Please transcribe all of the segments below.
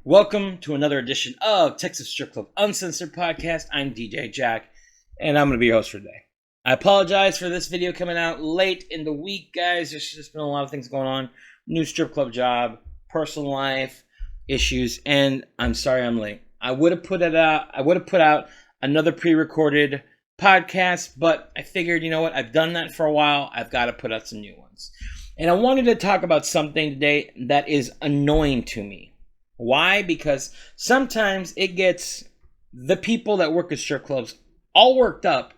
Welcome to another edition of Texas Strip Club Uncensored Podcast. I'm DJ Jack, and I'm going to be your host for today. I apologize for this video coming out late in the week, guys. There's just been a lot of things going on. New strip club job, personal life issues, and I'm sorry I'm late. I would have put out another pre-recorded podcast, but I figured, you know what? I've done that for a while. I've got to put out some new ones. And I wanted to talk about something today that is annoying to me. Why? Because sometimes it gets the people that work at strip clubs all worked up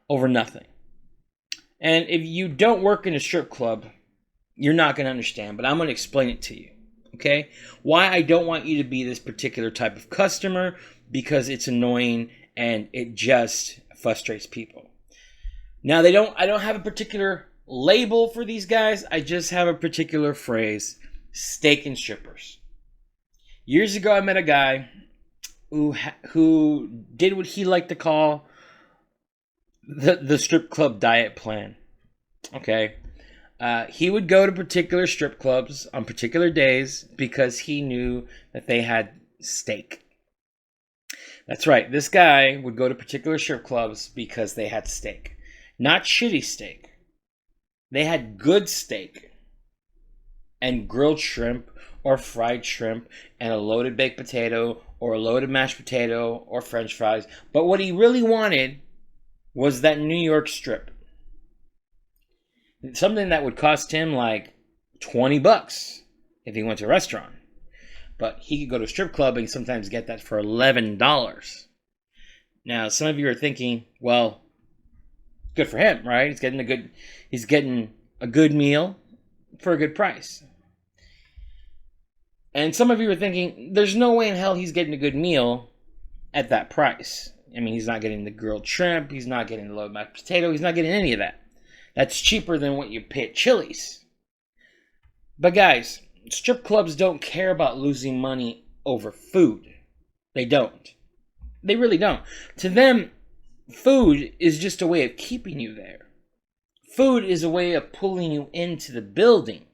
over nothing. And if you don't work in a strip club, you're not going to understand, but I'm going to explain it to you. Okay? Why I don't want you to be this particular type of customer, because it's annoying and it just frustrates people. Now, I don't have a particular label for these guys. I just have a particular phrase: steak and strippers. Years ago, I met a guy who did what he liked to call the strip club diet plan. Okay. He would go to particular strip clubs on particular days because he knew that they had steak. That's right. This guy would go to particular strip clubs because they had steak. Not shitty steak. They had good steak and grilled shrimp or fried shrimp and a loaded baked potato or a loaded mashed potato or french fries. But what he really wanted was that New York strip. Something that would cost him like $20 if he went to a restaurant. But he could go to a strip club and sometimes get that for $11. Now, some of you are thinking, well, good for him, right? He's getting a good meal for a good price. And some of you are thinking, there's no way in hell he's getting a good meal at that price. I mean, he's not getting the grilled shrimp. He's not getting the loaded mashed potato. He's not getting any of that. That's cheaper than what you pay at Chili's. But guys, strip clubs don't care about losing money over food. They don't. They really don't. To them, food is just a way of keeping you there. Food is a way of pulling you into the building.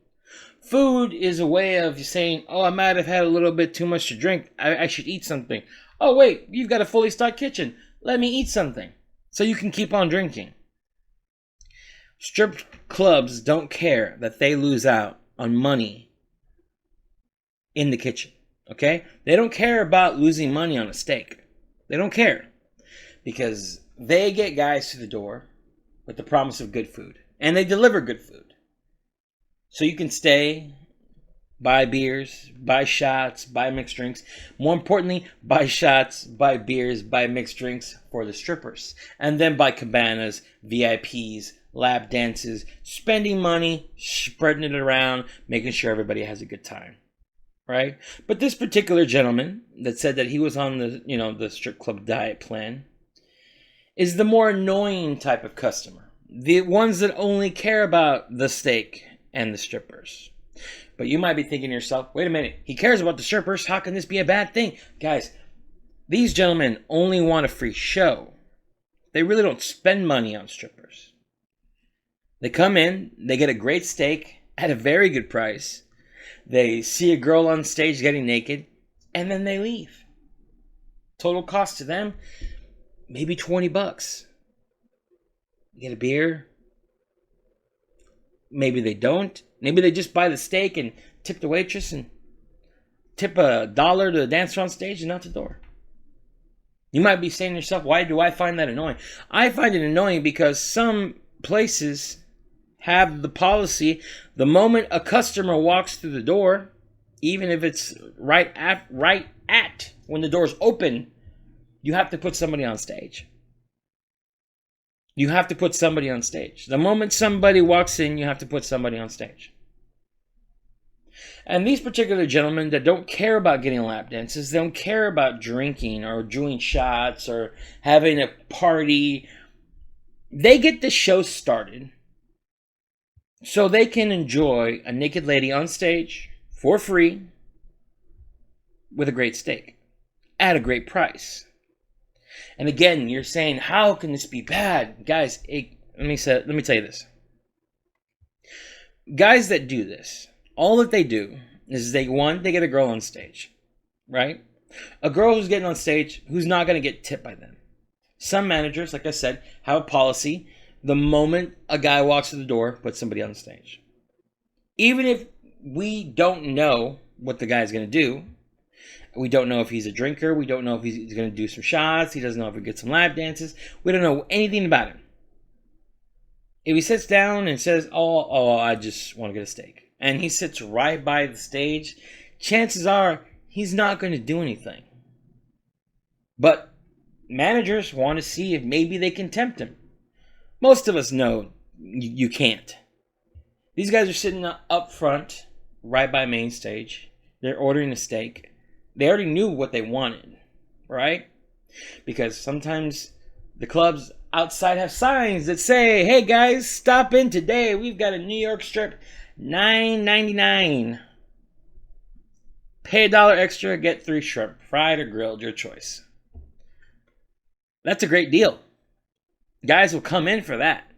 Food is a way of saying, oh, I might have had a little bit too much to drink. I should eat something. Oh, wait, you've got a fully stocked kitchen. Let me eat something so you can keep on drinking. Strip clubs don't care that they lose out on money in the kitchen, okay? They don't care about losing money on a steak. They don't care because they get guys to the door with the promise of good food, and they deliver good food. So you can stay, buy beers, buy shots, buy mixed drinks. More importantly, buy shots, buy beers, buy mixed drinks for the strippers. And then buy cabanas, VIPs, lap dances, spending money, spreading it around, making sure everybody has a good time. Right? But this particular gentleman that said that he was on the strip club diet plan is the more annoying type of customer. The ones that only care about the steak and the strippers. But you might be thinking to yourself, wait a minute, he cares about the strippers, how can this be a bad thing? Guys, these gentlemen only want a free show. They really don't spend money on strippers. They come in, they get a great steak at a very good price, they see a girl on stage getting naked, and then they leave. Total cost to them, maybe $20. You get a beer. Maybe they don't. Maybe they just buy the steak and tip the waitress and tip $1 to the dancer on stage and out the door. You might be saying to yourself, why do I find that annoying? I find it annoying because some places have the policy, the moment a customer walks through the door, even if it's right at when the door's open, you have to put somebody on stage. You have to put somebody on stage. The moment somebody walks in, you have to put somebody on stage. And these particular gentlemen that don't care about getting lap dances, they don't care about drinking or doing shots or having a party, they get the show started so they can enjoy a naked lady on stage for free with a great steak at a great price. And again, you're saying, how can this be bad? Guys, let me tell you this. Guys that do this, all that they do is they get a girl on stage. right? A girl who's getting on stage who's not going to get tipped by them. Some managers, like I said, have a policy. The moment a guy walks through the door, put somebody on the stage. Even if we don't know what the guy's going to do, we don't know if he's a drinker, we don't know if he's going to do some shots, he doesn't know if he gets some lap dances, we don't know anything about him. If he sits down and says, oh, I just want to get a steak, and he sits right by the stage, chances are he's not going to do anything. But managers want to see if maybe they can tempt him. Most of us know you can't. These guys are sitting up front, right by main stage. They're ordering a steak. They already knew what they wanted, right? Because sometimes the clubs outside have signs that say, hey guys, stop in today. We've got a New York strip, $9.99. Pay $1 extra, get 3 shrimp, fried or grilled, your choice. That's a great deal. Guys will come in for that.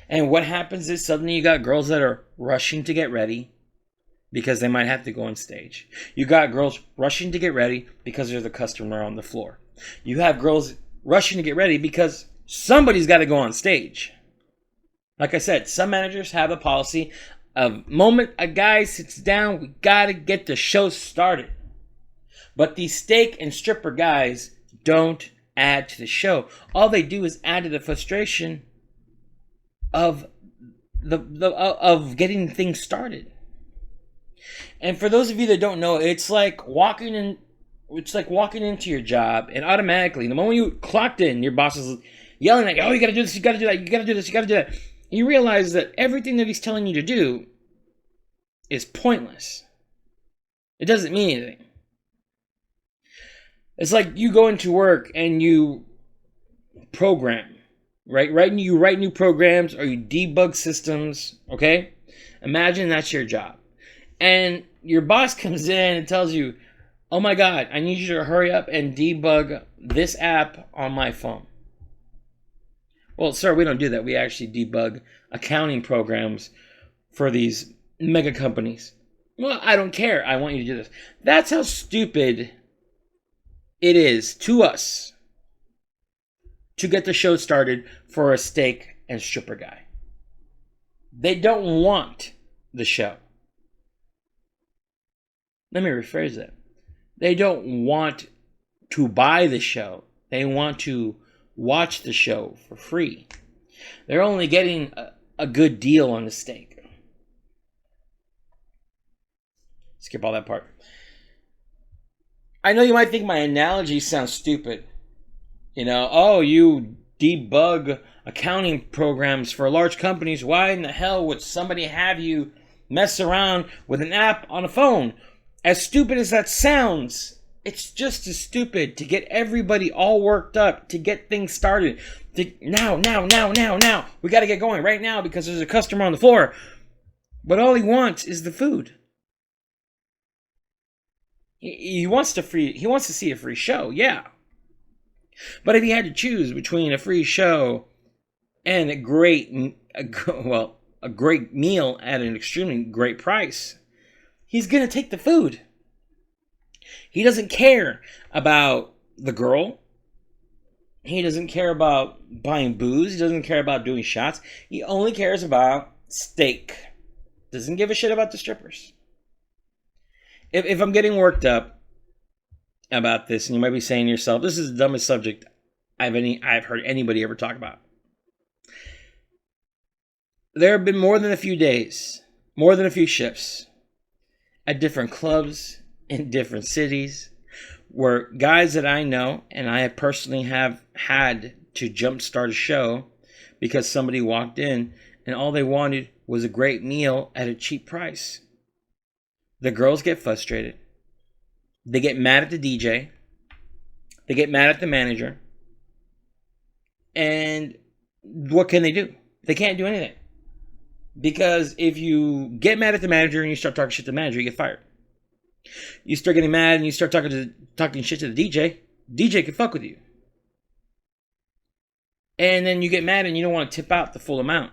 And what happens is suddenly you got girls that are rushing to get ready because they might have to go on stage. You got girls rushing to get ready because there's a customer on the floor. You have girls rushing to get ready because somebody's got to go on stage. Like I said, some managers have a policy of moment a guy sits down, we got to get the show started. But these steak and stripper guys don't add to the show. All they do is add to the frustration of of getting things started. And for those of you that don't know, it's like walking into your job, and automatically the moment you clocked in, your boss is yelling at you, oh, you gotta do this, you gotta do that, you gotta do this, you gotta do that. And you realize that everything that he's telling you to do is pointless. It doesn't mean anything. It's like you go into work and you program, right? You write new programs or you debug systems, okay? Imagine that's your job. And your boss comes in and tells you, oh my God, I need you to hurry up and debug this app on my phone. Well, sir, we don't do that. We actually debug accounting programs for these mega companies. Well, I don't care. I want you to do this. That's how stupid it is to us to get the show started for a steak and stripper guy. They don't want the show. Let me rephrase that. They don't want to buy the show. They want to watch the show for free. They're only getting a good deal on the steak. Skip all that part. I know you might think my analogy sounds stupid. You know, oh, you debug accounting programs for large companies. Why in the hell would somebody have you mess around with an app on a phone? As stupid as that sounds, it's just as stupid to get everybody all worked up, to get things started. Now. We got to get going right now because there's a customer on the floor. But all he wants is the food. He wants to see a free show, yeah. But if he had to choose between a free show and a great meal at an extremely great price, he's going to take the food. He doesn't care about the girl. He doesn't care about buying booze. He doesn't care about doing shots. He only cares about steak. Doesn't give a shit about the strippers. If I'm getting worked up about this, and you might be saying to yourself, this is the dumbest subject I've heard anybody ever talk about. There have been more than a few days, more than a few shifts at different clubs in different cities where guys that I know and I personally have had to jumpstart a show because somebody walked in and all they wanted was a great meal at a cheap price. The girls get frustrated. They get mad at the DJ. They get mad at the manager. And what can they do? They can't do anything. Because if you get mad at the manager and you start talking shit to the manager, you get fired. You start getting mad and you start talking shit to the DJ can fuck with you. And then you get mad and you don't want to tip out the full amount.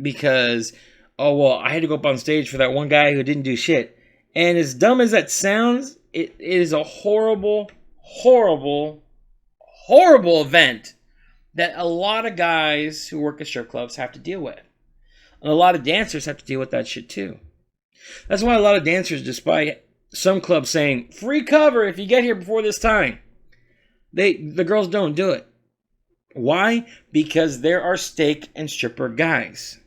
Because, oh, well, I had to go up on stage for that one guy who didn't do shit. And as dumb as that sounds, it is a horrible, horrible, horrible event that a lot of guys who work at strip clubs have to deal with. And a lot of dancers have to deal with that shit too. That's why a lot of dancers, despite some clubs saying, free cover if you get here before this time, the girls don't do it. Why? Because there are steak and stripper guys.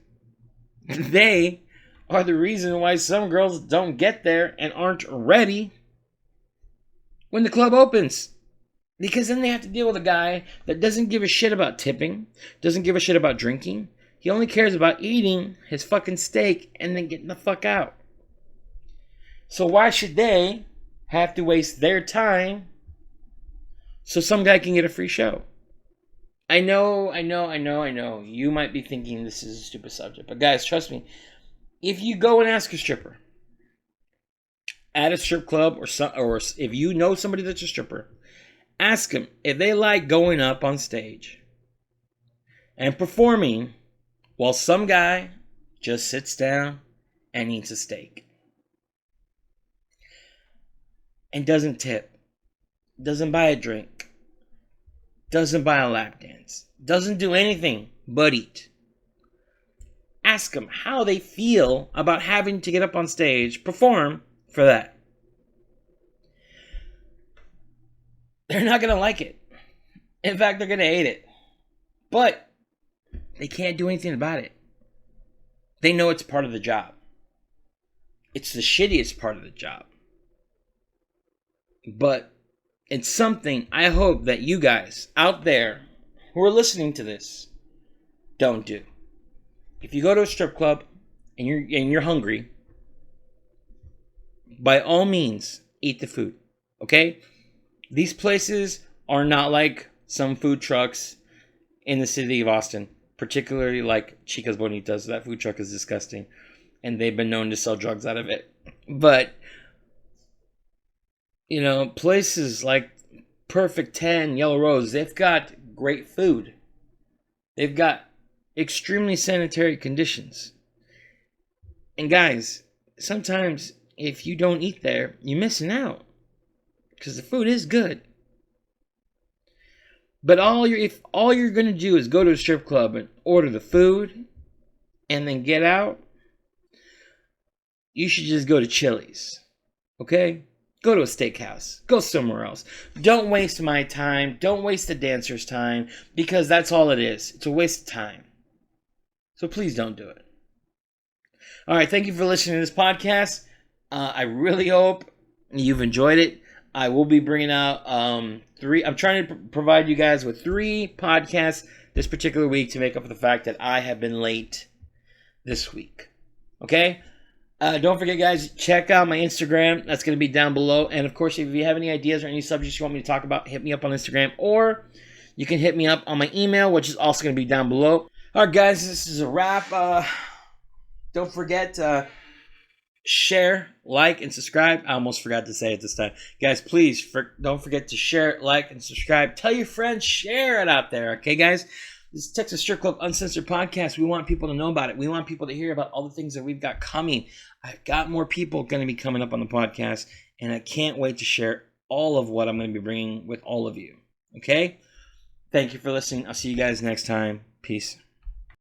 They are the reason why some girls don't get there and aren't ready when the club opens. Because then they have to deal with a guy that doesn't give a shit about tipping, doesn't give a shit about drinking. He only cares about eating his fucking steak and then getting the fuck out. So why should they have to waste their time so some guy can get a free show? I know. You might be thinking this is a stupid subject. But guys, trust me. If you go and ask a stripper at a strip club or if you know somebody that's a stripper, ask them if they like going up on stage and performing while some guy just sits down and eats a steak. And doesn't tip. Doesn't buy a drink. Doesn't buy a lap dance. Doesn't do anything but eat. Ask them how they feel about having to get up on stage, perform for that. They're not going to like it. In fact, they're going to hate it. But they can't do anything about it. They know it's part of the job. It's the shittiest part of the job. But it's something I hope that you guys out there who are listening to this don't do. If you go to a strip club and you're hungry, by all means, eat the food. Okay? These places are not like some food trucks in the city of Austin, particularly like Chica's Bonitas. That food truck is disgusting, and they've been known to sell drugs out of it. But places like Perfect 10, Yellow Rose, they've got great food. They've got extremely sanitary conditions. And guys, sometimes if you don't eat there, you're missing out. Because the food is good. But if all you're going to do is go to a strip club and order the food and then get out, you should just go to Chili's. Okay? Go to a steakhouse. Go somewhere else. Don't waste my time. Don't waste the dancer's time. Because that's all it is. It's a waste of time. So please don't do it. Alright, thank you for listening to this podcast. I really hope you've enjoyed it. I will be bringing out 3. I'm trying to provide you guys with 3 podcasts this particular week to make up for the fact that I have been late this week. Okay? Don't forget, guys, check out my Instagram. That's going to be down below. And, of course, if you have any ideas or any subjects you want me to talk about, hit me up on Instagram. Or you can hit me up on my email, which is also going to be down below. All right, guys, this is a wrap. Don't forget to share, like, and subscribe. I almost forgot to say it this time. Guys, please don't forget to share, like, and subscribe. Tell your friends. Share it out there. Okay, guys? This is Texas Strip Club Uncensored podcast. We want people to know about it. We want people to hear about all the things that we've got coming. I've got more people going to be coming up on the podcast, and I can't wait to share all of what I'm going to be bringing with all of you. Okay? Thank you for listening. I'll see you guys next time. Peace.